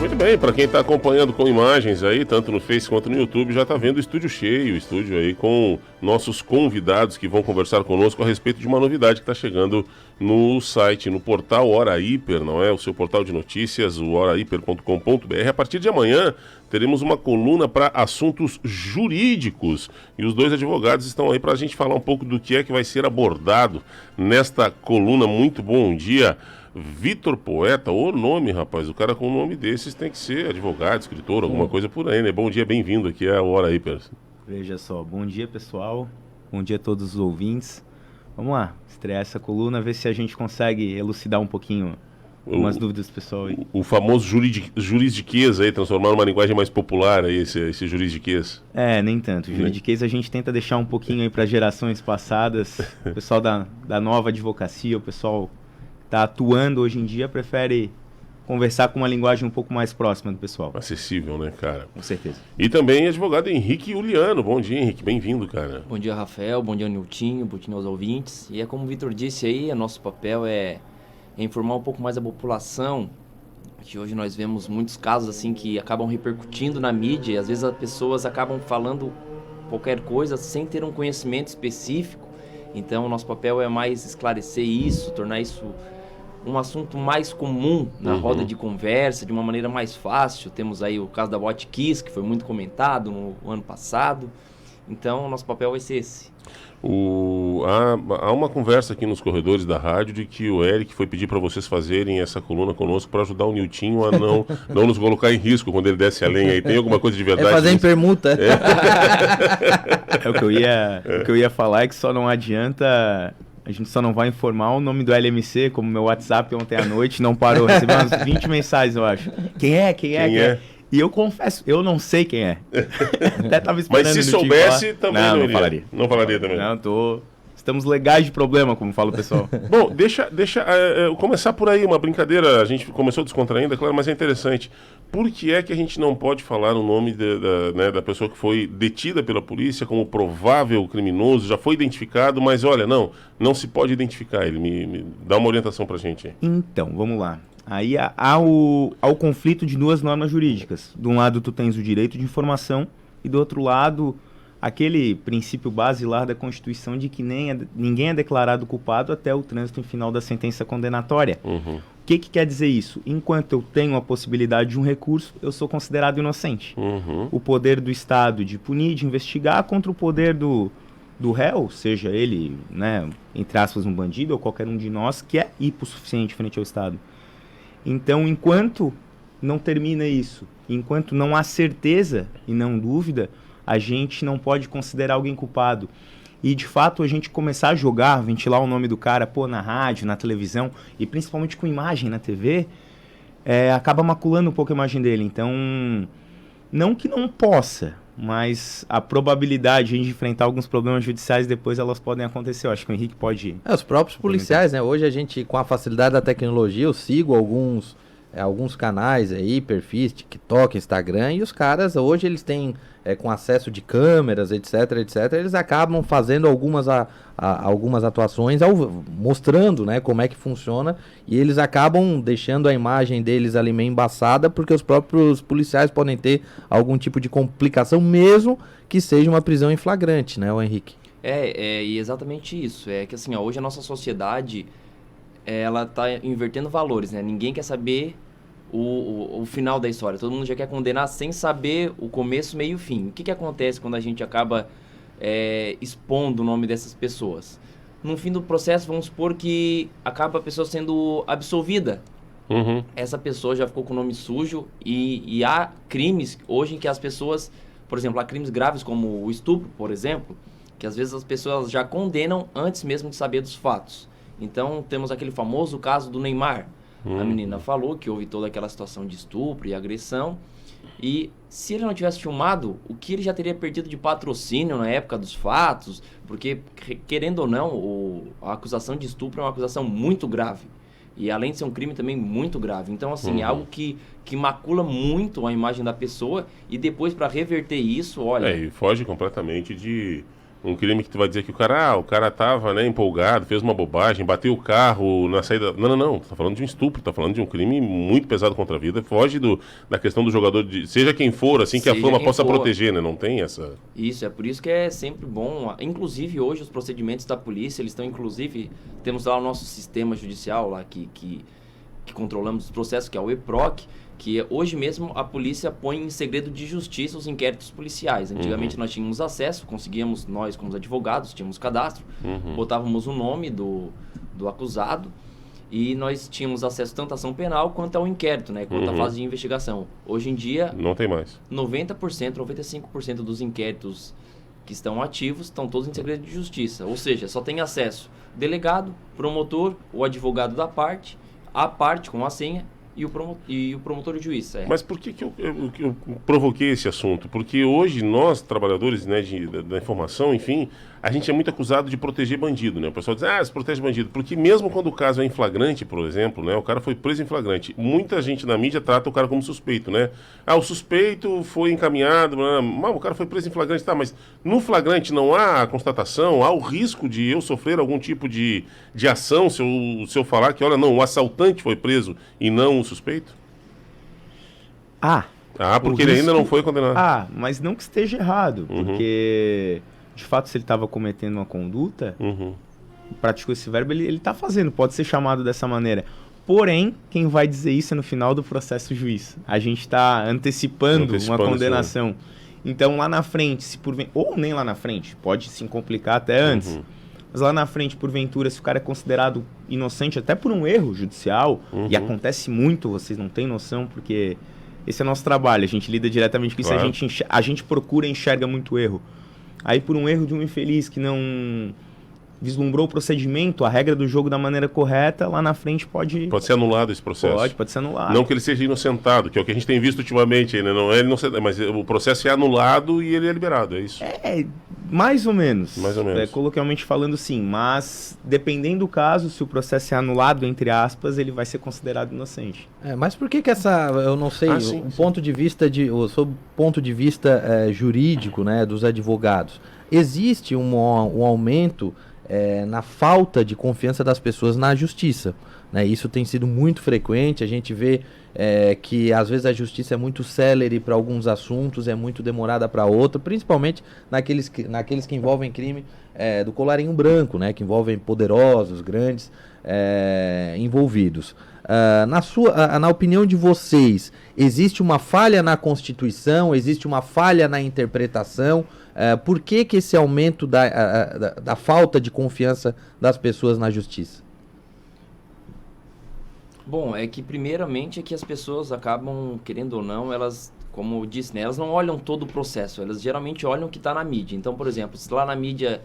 Muito bem, para quem está acompanhando com imagens aí, tanto no Face quanto no YouTube, já está vendo o estúdio cheio, o estúdio aí com nossos convidados que vão conversar conosco a respeito de uma novidade que está chegando no site, no portal Hora Hiper, não é? O seu portal de notícias, o horahiper.com.br. A partir de amanhã teremos uma coluna para assuntos jurídicos e os dois advogados estão aí para a gente falar um pouco do que é que vai ser abordado nesta coluna. Muito bom dia. Vitor Poeta, o nome, rapaz, o cara com um nome desses tem que ser advogado, escritor, alguma coisa por aí, né? Bom dia, bem-vindo aqui à Hora Hiper. Veja só, bom dia pessoal, bom dia a todos os ouvintes. Vamos lá, estrear essa coluna, ver se a gente consegue elucidar um pouquinho umas dúvidas do pessoal aí. O famoso juridiquês aí, transformar numa linguagem mais popular aí, esse juridiquês. Nem tanto, o juridiquês a gente tenta deixar um pouquinho aí para gerações passadas, o pessoal da nova advocacia, o pessoal está atuando hoje em dia, prefere conversar com uma linguagem um pouco mais próxima do pessoal. Acessível, né, cara? Com certeza. E também advogado Henrique Juliano. Bom dia, Henrique. Bem-vindo, cara. Bom dia, Rafael. Bom dia, Niltinho. Bom dia aos ouvintes. E é como o Vitor disse aí, nosso papel é informar um pouco mais a população, que hoje nós vemos muitos casos assim que acabam repercutindo na mídia e às vezes as pessoas acabam falando qualquer coisa sem ter um conhecimento específico. Então, o nosso papel é mais esclarecer isso, tornar isso um assunto mais comum na roda de conversa, de uma maneira mais fácil. Temos aí o caso da WatchKiss, que foi muito comentado no ano passado. Então, o nosso papel vai ser esse. Há uma conversa aqui nos corredores da rádio de que o Eric foi pedir para vocês fazerem essa coluna conosco para ajudar o Niltinho a não nos colocar em risco quando ele desce a lenha aí. Tem alguma coisa de verdade? Fazer em permuta. O que eu ia falar é que só não adianta. A gente só não vai informar o nome do LMC, como meu WhatsApp ontem à noite não parou. Recebi umas 20 mensagens, eu acho. Quem é? E eu confesso, eu não sei quem é. Até tava esperando. Mas se soubesse, também não falaria. Não falaria também. Estamos legais de problema, como fala o pessoal. Bom, deixa eu começar por aí, uma brincadeira. A gente começou descontraindo, claro, mas é interessante. Por que é que a gente não pode falar o nome da pessoa que foi detida pela polícia como provável criminoso, já foi identificado, mas olha, não se pode identificar ele. Me dá uma orientação pra gente aí. Então, vamos lá. Aí há o conflito de duas normas jurídicas. De um lado tu tens o direito de informação e do outro lado aquele princípio basilar da Constituição de que ninguém é declarado culpado até o trânsito em final da sentença condenatória. O que quer dizer isso? Enquanto eu tenho a possibilidade de um recurso, eu sou considerado inocente. O poder do Estado de punir, de investigar, contra o poder do réu, seja ele, né, entre aspas, um bandido ou qualquer um de nós, que é hipossuficiente frente ao Estado. Então, enquanto não termina isso, enquanto não há certeza e não dúvida, a gente não pode considerar alguém culpado. E, de fato, a gente começar a jogar, ventilar o nome do cara, na rádio, na televisão, e principalmente com imagem na TV, acaba maculando um pouco a imagem dele. Então, não que não possa, mas a probabilidade de a gente enfrentar alguns problemas judiciais depois, elas podem acontecer. Eu acho que o Henrique pode... Os próprios policiais, né? Hoje a gente, com a facilidade da tecnologia, eu sigo alguns canais aí, perfis, TikTok, Instagram, e os caras hoje eles têm, com acesso de câmeras, etc, eles acabam fazendo algumas atuações, mostrando, né, como é que funciona, e eles acabam deixando a imagem deles ali meio embaçada, porque os próprios policiais podem ter algum tipo de complicação, mesmo que seja uma prisão em flagrante, né, o Henrique? E exatamente isso. É que assim, hoje a nossa sociedade, ela tá invertendo valores, né? Ninguém quer saber o final da história. Todo mundo já quer condenar sem saber o começo, meio e o fim. O que acontece quando a gente acaba expondo o nome dessas pessoas? No fim do processo, vamos supor que acaba a pessoa sendo absolvida. Essa pessoa já ficou com o nome sujo e há crimes hoje em que as pessoas, por exemplo, há crimes graves como o estupro, por exemplo, que às vezes as pessoas já condenam antes mesmo de saber dos fatos. Então, temos aquele famoso caso do Neymar. A menina falou que houve toda aquela situação de estupro e agressão. E se ele não tivesse filmado, o que ele já teria perdido de patrocínio na época dos fatos? Porque, querendo ou não, a acusação de estupro é uma acusação muito grave. E além de ser um crime também muito grave. Então, assim, é algo que macula muito a imagem da pessoa. E depois, para reverter isso, olha... E foge completamente de Um crime que tu vai dizer que o cara tava, né, empolgado, fez uma bobagem, bateu o carro na saída... Não, tu tá falando de um estupro, tá falando de um crime muito pesado contra a vida, foge da questão do jogador, seja quem for, assim, que a fama possa proteger, né, não tem essa... Isso, é por isso que é sempre bom, inclusive hoje os procedimentos da polícia, eles estão inclusive, temos lá o nosso sistema judicial lá que controlamos os processos, que é o EPROC, que hoje mesmo a polícia põe em segredo de justiça os inquéritos policiais. Antigamente nós tínhamos acesso, conseguíamos, nós como advogados, tínhamos cadastro, botávamos o nome do acusado e nós tínhamos acesso tanto à ação penal quanto ao inquérito, né, quanto à fase de investigação. Hoje em dia... Não tem mais. 90%, 95% dos inquéritos que estão ativos estão todos em segredo de justiça. Ou seja, só tem acesso delegado, promotor, o advogado da parte, a parte com a senha, e o promotor e o juiz. Mas por que eu provoquei esse assunto? Porque hoje nós, trabalhadores, né, da informação, enfim, a gente é muito acusado de proteger bandido, né? O pessoal diz, se protege bandido. Porque mesmo quando o caso é em flagrante, por exemplo, né, o cara foi preso em flagrante, muita gente na mídia trata o cara como suspeito, né? O suspeito foi encaminhado, o cara foi preso em flagrante, tá, mas no flagrante não há a constatação, há o risco de eu sofrer algum tipo de ação se eu falar que, olha, não, o assaltante foi preso e não o suspeito? Porque ele ainda não foi condenado. Mas não que esteja errado, porque de fato se ele estava cometendo uma conduta, praticou esse verbo, ele está fazendo, pode ser chamado dessa maneira. Porém, quem vai dizer isso é no final do processo juiz. A gente está antecipando uma condenação. Sim. Então lá na frente, ou nem lá na frente, pode se complicar até antes. Mas lá na frente, porventura, se o cara é considerado inocente até por um erro judicial, e acontece muito, vocês não têm noção, porque esse é nosso trabalho, a gente lida diretamente com isso, claro. A gente procura e enxerga muito erro. Aí por um erro de um infeliz que não vislumbrou o procedimento, a regra do jogo da maneira correta, lá na frente pode... Pode ser anulado esse processo. Pode ser anulado. Não que ele seja inocentado, que é o que a gente tem visto ultimamente, né? Não é inocentado, mas o processo é anulado e ele é liberado, é isso? Mais ou menos. Mais ou menos. Coloquialmente falando, sim. Mas, dependendo do caso, se o processo é anulado, entre aspas, ele vai ser considerado inocente. Mas por que essa... Eu não sei, ponto de vista sob o ponto de vista jurídico, né, dos advogados, existe um aumento na falta de confiança das pessoas na justiça, né? Isso tem sido muito frequente, a gente vê que às vezes a justiça é muito célere para alguns assuntos, é muito demorada para outros, principalmente naqueles que envolvem crime do colarinho branco, né? Que envolvem poderosos, grandes envolvidos. Na opinião de vocês, existe uma falha na Constituição, existe uma falha na interpretação? Por que esse aumento da falta de confiança das pessoas na justiça? Bom, é que primeiramente é que as pessoas acabam, querendo ou não, elas, como eu disse, né, elas não olham todo o processo, elas geralmente olham o que está na mídia. Então, por exemplo, se lá na mídia,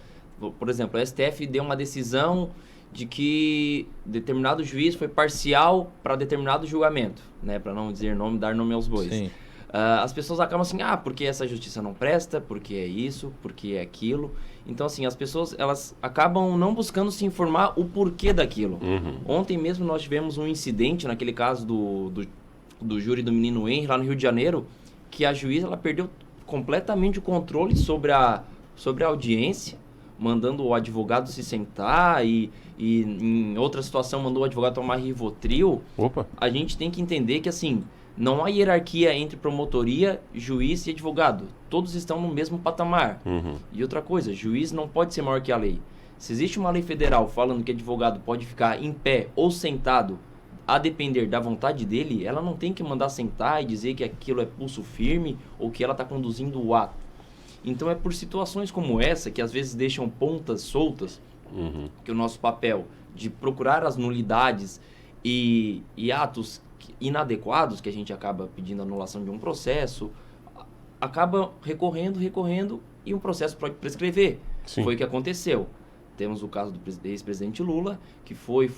por exemplo, a STF deu uma decisão de que determinado juiz foi parcial para determinado julgamento, né, para não dizer nome, dar nome aos bois. Sim. As pessoas acabam assim, porque essa justiça não presta, porque é isso, porque é aquilo. Então, assim, as pessoas, elas acabam não buscando se informar o porquê daquilo. Ontem mesmo nós tivemos um incidente, naquele caso do júri do menino Henry, lá no Rio de Janeiro, que a juíza, ela perdeu completamente o controle sobre a audiência, mandando o advogado se sentar e em outra situação mandou o advogado tomar Rivotril. A gente tem que entender que, assim, não há hierarquia entre promotoria, juiz e advogado. Todos estão no mesmo patamar. E outra coisa, juiz não pode ser maior que a lei. Se existe uma lei federal falando que advogado pode ficar em pé ou sentado, a depender da vontade dele, ela não tem que mandar sentar e dizer que aquilo é pulso firme ou que ela está conduzindo o ato. Então é por situações como essa, que às vezes deixam pontas soltas, que o nosso papel de procurar as nulidades e atos inadequados, que a gente acaba pedindo anulação de um processo, acaba recorrendo e um processo pode prescrever. Sim. Foi o que aconteceu. Temos o caso do ex-presidente Lula, que foi,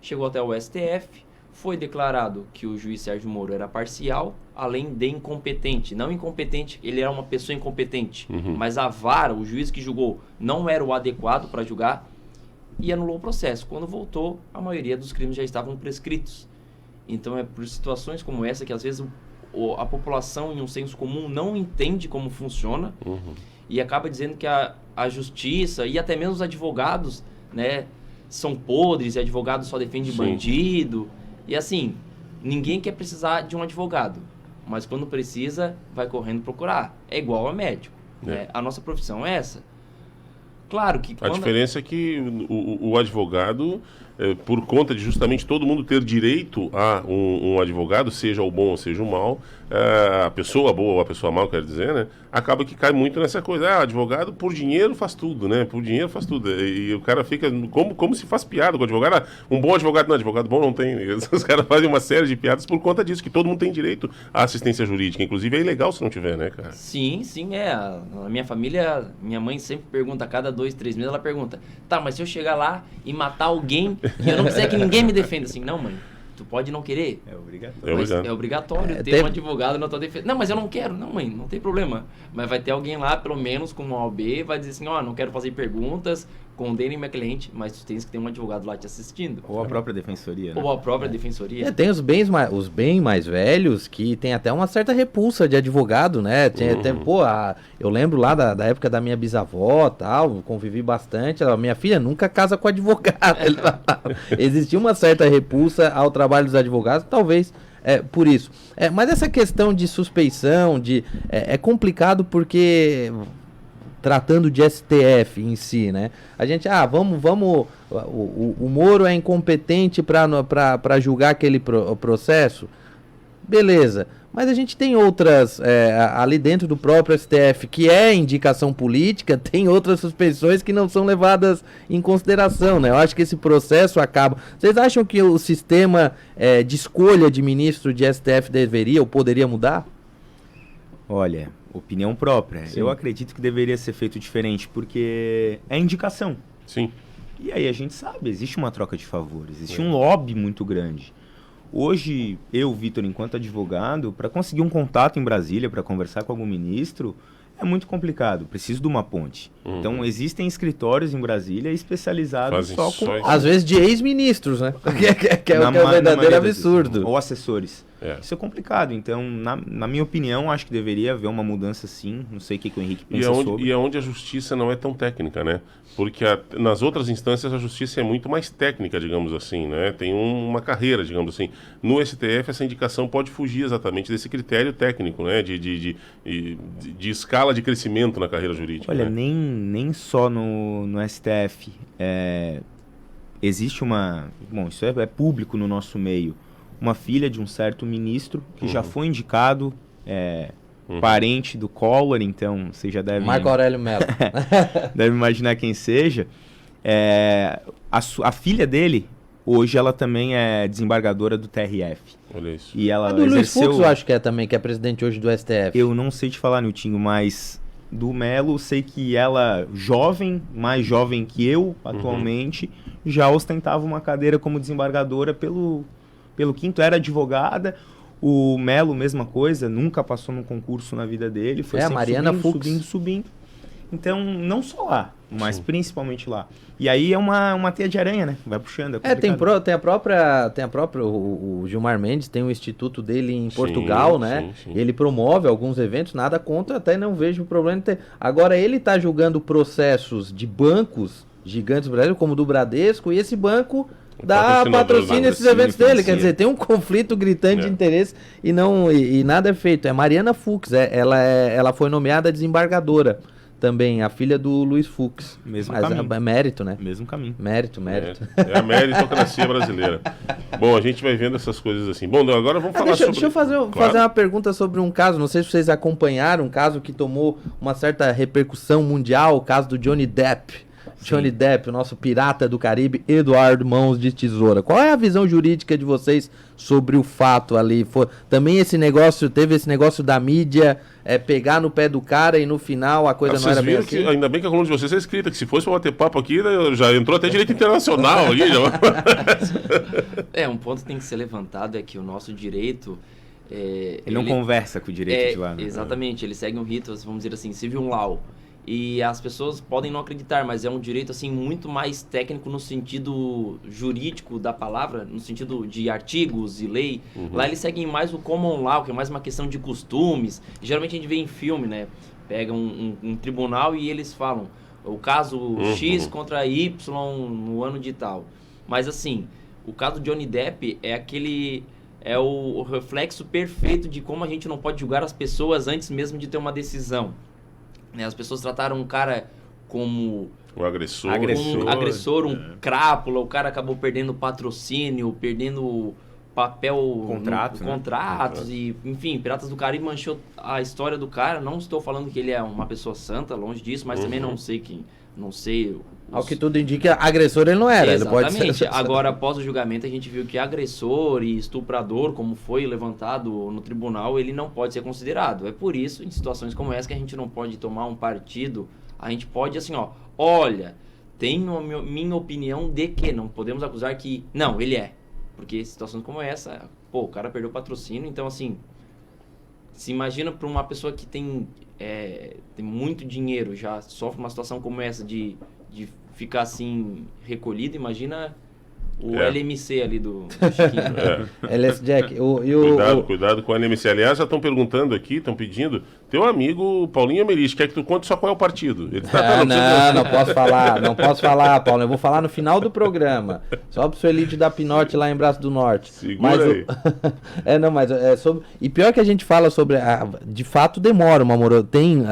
chegou até o STF, foi declarado que o juiz Sérgio Moro era parcial, além de incompetente. Não incompetente, ele era uma pessoa incompetente, mas a vara, o juiz que julgou, não era o adequado para julgar e anulou o processo. Quando voltou, a maioria dos crimes já estavam prescritos. Então é por situações como essa que às vezes a população em um senso comum não entende como funciona e acaba dizendo que a justiça e até mesmo os advogados, né, são podres, e advogado só defende Sim. bandido. E assim, ninguém quer precisar de um advogado, mas quando precisa, vai correndo procurar. É igual a médico. Né? A nossa profissão é essa. Claro que A diferença é que o advogado, por conta de justamente todo mundo ter direito a um advogado, seja o bom ou seja o mal, a pessoa boa ou a pessoa mal, quer dizer, né? Acaba que cai muito nessa coisa. Advogado por dinheiro faz tudo, né? Por dinheiro faz tudo. E o cara fica como se faz piada com o advogado. Um bom advogado não, advogado bom não tem. Os caras fazem uma série de piadas por conta disso, que todo mundo tem direito à assistência jurídica. Inclusive é ilegal se não tiver, né, cara? Sim, a minha família, minha mãe sempre pergunta, a cada 2, 3 meses ela pergunta, tá, mas se eu chegar lá e matar alguém e eu não quiser que ninguém me defenda, assim, não, mãe, tu pode não querer. É obrigatório. Mas é obrigatório ter um advogado na tua defesa. Não, mas eu não quero. Não, mãe, não tem problema. Mas vai ter alguém lá, pelo menos com uma OAB, vai dizer assim, não quero fazer perguntas, condenem minha cliente, mas tu tens que ter um advogado lá te assistindo. Ou a própria defensoria, né? Ou a própria defensoria. Tem os bem mais velhos que tem até uma certa repulsa de advogado, né? Eu lembro lá da época da minha bisavó, tal, convivi bastante. Minha filha nunca casa com advogado. Existia uma certa repulsa ao trabalho dos advogados, talvez por isso. Mas essa questão de suspeição, é complicado porque tratando de STF em si, né? A gente, o Moro é incompetente para julgar aquele processo? Beleza. Mas a gente tem outras, ali dentro do próprio STF, que é indicação política, tem outras suspeições que não são levadas em consideração, né? Eu acho que esse processo acaba... Vocês acham que o sistema de escolha de ministro de STF deveria ou poderia mudar? Olha, opinião própria. Sim. Eu acredito que deveria ser feito diferente, porque é indicação. Sim. E aí a gente sabe, existe uma troca de favores, existe um lobby muito grande. Hoje, eu, Vitor, enquanto advogado, para conseguir um contato em Brasília, para conversar com algum ministro, é muito complicado, preciso de uma ponte. Então, existem escritórios em Brasília especializados só com... Às vezes de ex-ministros, né? que é o verdadeiro absurdo. Ou assessores. Isso é complicado. Então, na minha opinião, acho que deveria haver uma mudança sim. Não sei o que o Henrique pensa sobre. E é onde a justiça não é tão técnica, né? Porque nas outras instâncias a justiça é muito mais técnica, digamos assim, né? Tem uma carreira, digamos assim. No STF, essa indicação pode fugir exatamente desse critério técnico, né? De escala de crescimento na carreira jurídica. Olha, né? nem só no STF. Existe uma... Bom, isso é público no nosso meio. Uma filha de um certo ministro que já foi indicado, parente do Collor, então você já deve... Marco Aurélio Mello. Deve imaginar quem seja. A filha dele, hoje, ela também é desembargadora do TRF. Olha isso. E ela do Luiz Fux, eu acho que é também, que é presidente hoje do STF. Eu não sei te falar, Niltinho, mas do Mello, sei que ela, mais jovem que eu, atualmente, já ostentava uma cadeira como desembargadora pelo quinto, era advogada. O Mello, mesma coisa, nunca passou num concurso na vida dele. Foi a Mariana Fux. Subindo. Então, não só lá, mas principalmente lá. E aí é uma teia de aranha, né? Vai puxando. Tem a própria... O Gilmar Mendes tem um instituto dele em Portugal, né? Sim. Ele promove alguns eventos, nada contra, até não vejo problema em ter. Agora, ele está julgando processos de bancos gigantes do Brasil, como o do Bradesco, e esse banco... dá patrocínio a esses eventos dele, quer dizer, tem um conflito gritante de interesse e nada é feito. É Mariana Fux, ela foi nomeada desembargadora também, a filha do Luiz Fux. Mesmo caminho. É mérito, né? Mesmo caminho. Mérito. É a meritocracia brasileira. Bom, a gente vai vendo essas coisas assim. Bom, agora vamos falar sobre... Deixa eu fazer uma pergunta sobre um caso, não sei se vocês acompanharam, um caso que tomou uma certa repercussão mundial, o caso do Johnny Depp. Johnny Depp, o nosso pirata do Caribe, Eduardo Mãos de Tesoura. Qual é a visão jurídica de vocês sobre o fato ali? Também teve esse negócio da mídia pegar no pé do cara e no final a coisa não era bem assim? Ainda bem que a coluna de vocês é escrita, que se fosse para bater papo aqui, já entrou até direito internacional aqui. Um ponto que tem que ser levantado é que o nosso direito... ele não conversa com o direito de lá. Né? Exatamente, ele segue um rito, vamos dizer assim, civil law. E as pessoas podem não acreditar, mas é um direito assim muito mais técnico no sentido jurídico da palavra, no sentido de artigos e lei. Lá eles seguem mais o common law, que é mais uma questão de costumes. Geralmente a gente vê em filme, né? Pega um tribunal e eles falam o caso X contra Y no ano de tal. Mas assim, o caso do Johnny Depp é o reflexo perfeito de como a gente não pode julgar as pessoas antes mesmo de ter uma decisão. Né? As pessoas trataram um cara como O agressor. um agressor, um crápula, o cara acabou perdendo patrocínio, perdendo papel Contrato, né? contratos e, enfim, Piratas do Caribe manchou a história do cara. Não estou falando que ele é uma pessoa santa, longe disso, mas também não sei Ao que tudo indica, agressor ele não era. Exatamente. Ele pode ser... Agora, após o julgamento, a gente viu que agressor e estuprador, como foi levantado no tribunal, ele não pode ser considerado. É por isso, em situações como essa, que a gente não pode tomar um partido. A gente pode, assim, olha, tenho a minha opinião de que não podemos acusar que... Não, ele é. Porque situações como essa, o cara perdeu o patrocínio, então, assim... Se imagina para uma pessoa que tem muito dinheiro, já sofre uma situação como essa de ficar assim recolhido, imagina o LMC ali do Chiquinho. LS Jack. Cuidado com o LMC. Aliás, já estão perguntando aqui, estão pedindo. Teu amigo Paulinho Americh, quer que tu conte só qual é o partido? Ele Não posso falar, Paulo. Eu vou falar no final do programa. Só pro seu elite da Pinote lá em Braço do Norte. Segura aí. Mas é sobre... E pior que a gente fala sobre... de fato demora, tem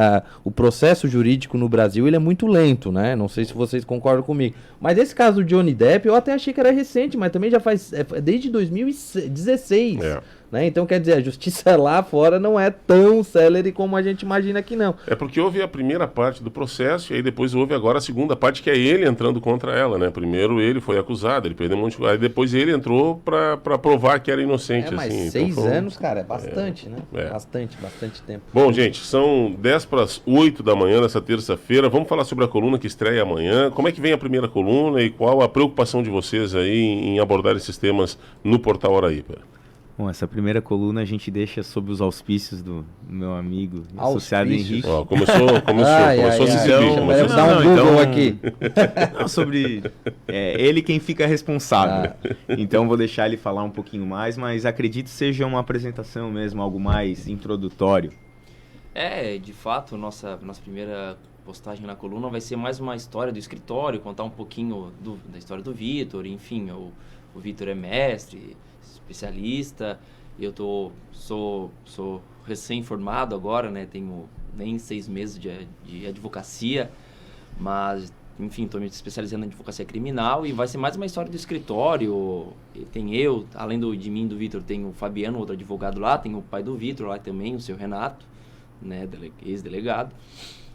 o processo jurídico no Brasil, ele é muito lento, né? Não sei se vocês concordam comigo. Mas esse caso do Johnny Depp, eu até achei que era recente, mas também já faz... desde 2016. Né? Então, quer dizer, a justiça lá fora não é tão célere como a gente imagina que não. É porque houve a primeira parte do processo e aí depois houve agora a segunda parte, que é ele entrando contra ela, né? Primeiro ele foi acusado, ele perdeu um monte de coisa, aí depois ele entrou pra provar que era inocente. Mas assim. 6 anos, cara, é bastante, né? Bastante tempo. Bom, gente, são 7:50 da manhã dessa terça-feira, vamos falar sobre a coluna que estreia amanhã. Como é que vem a primeira coluna e qual a preocupação de vocês aí em abordar esses temas no Portal Hora Hiper? Bom, essa primeira coluna a gente deixa sob os auspícios do meu amigo associado Henrique. Começou a se exibir. Vamos dar um Google aqui. Não, sobre ele quem fica responsável. Então vou deixar ele falar um pouquinho mais, mas acredito seja uma apresentação mesmo, algo mais introdutório. De fato, nossa primeira postagem na coluna vai ser mais uma história do escritório, contar um pouquinho da história do Vitor, enfim, o Vitor é mestre, especialista, eu sou recém-formado agora, né, tenho nem 6 meses de advocacia, mas, enfim, estou me especializando em advocacia criminal e vai ser mais uma história do escritório. Tem eu, além de mim, do Vitor, tem o Fabiano, outro advogado lá, tem o pai do Vitor lá também, o seu Renato, né, ex-delegado.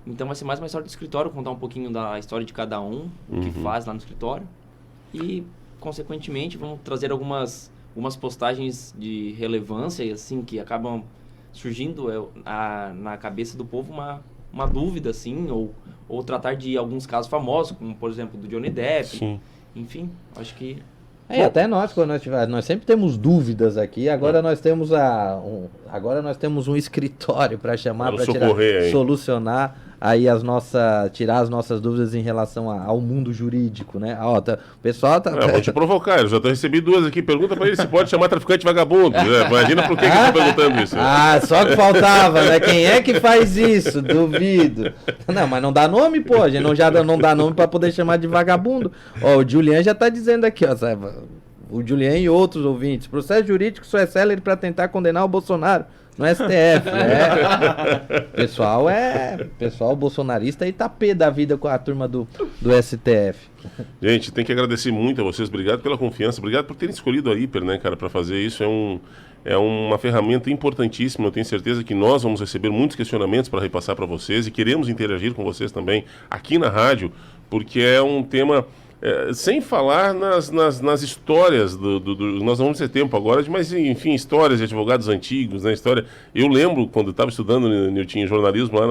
Então vai ser mais uma história do escritório, contar um pouquinho da história de cada um, o que faz lá no escritório e, consequentemente, vamos trazer algumas postagens de relevância, assim, que acabam surgindo na cabeça do povo uma dúvida, assim, ou tratar de alguns casos famosos, como, por exemplo, do Johnny Depp. Sim. Enfim, acho que... até nós, quando nós sempre temos dúvidas aqui, agora nós temos um escritório para chamar, para solucionar aí tirar as nossas dúvidas em relação ao mundo jurídico, né? O pessoal vou te provocar, eu já recebi 2 aqui, pergunta para ele se pode chamar traficante vagabundo. Imagina por que ele está perguntando isso. Só que faltava, né? Quem é que faz isso? Duvido. Não, mas não dá nome, pô, a gente não dá nome para poder chamar de vagabundo. O Julian já está dizendo aqui, o Julian e outros ouvintes, processo jurídico só é célere para tentar condenar o Bolsonaro no STF, pessoal bolsonarista aí tá pé da vida com a turma do STF. Gente, tem que agradecer muito a vocês, obrigado pela confiança, obrigado por terem escolhido a Hiper, né, cara, para fazer isso. É uma ferramenta importantíssima. Eu tenho certeza que nós vamos receber muitos questionamentos para repassar para vocês e queremos interagir com vocês também aqui na rádio, porque é um tema... sem falar nas histórias nós não vamos ter tempo agora, mas enfim, histórias de advogados antigos, né? Eu lembro quando eu estava estudando, Nilton, jornalismo lá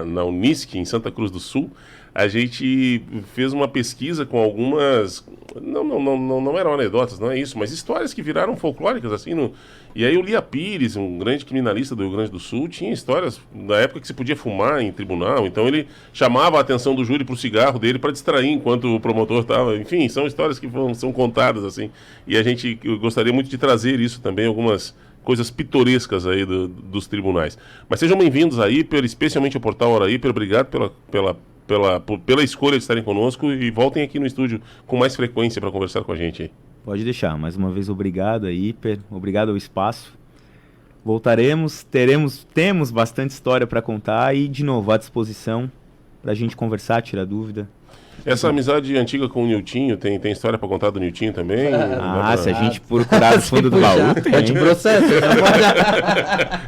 na Unisc, em Santa Cruz do Sul, a gente fez uma pesquisa com algumas... Não eram anedotas, não é isso, mas histórias que viraram folclóricas, assim, e aí o Lia Pires, um grande criminalista do Rio Grande do Sul, tinha histórias da época que se podia fumar em tribunal, então ele chamava a atenção do júri pro cigarro dele para distrair enquanto o promotor estava... Enfim, são histórias que são contadas, assim, e eu gostaria muito de trazer isso também, algumas coisas pitorescas aí dos tribunais. Mas sejam bem-vindos aí, especialmente ao Portal Hora Hiper, obrigado pela escolha de estarem conosco e voltem aqui no estúdio com mais frequência para conversar com a gente aí. Pode deixar. Mais uma vez, obrigado aí, Hiper. Obrigado ao espaço. Voltaremos, temos bastante história para contar e, de novo, à disposição para a gente conversar, tirar dúvida. Essa amizade antiga com o Niltinho, tem história para contar do Niltinho também? Se a gente procurar no fundo do baú, Pode processo.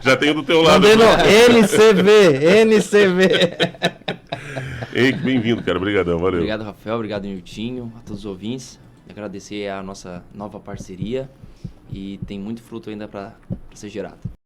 Já tenho do teu lado. NCV. Ei, bem-vindo, cara. Obrigadão, valeu. Obrigado, Rafael. Obrigado, Niltinho. A todos os ouvintes. Agradecer a nossa nova parceria. E tem muito fruto ainda para ser gerado.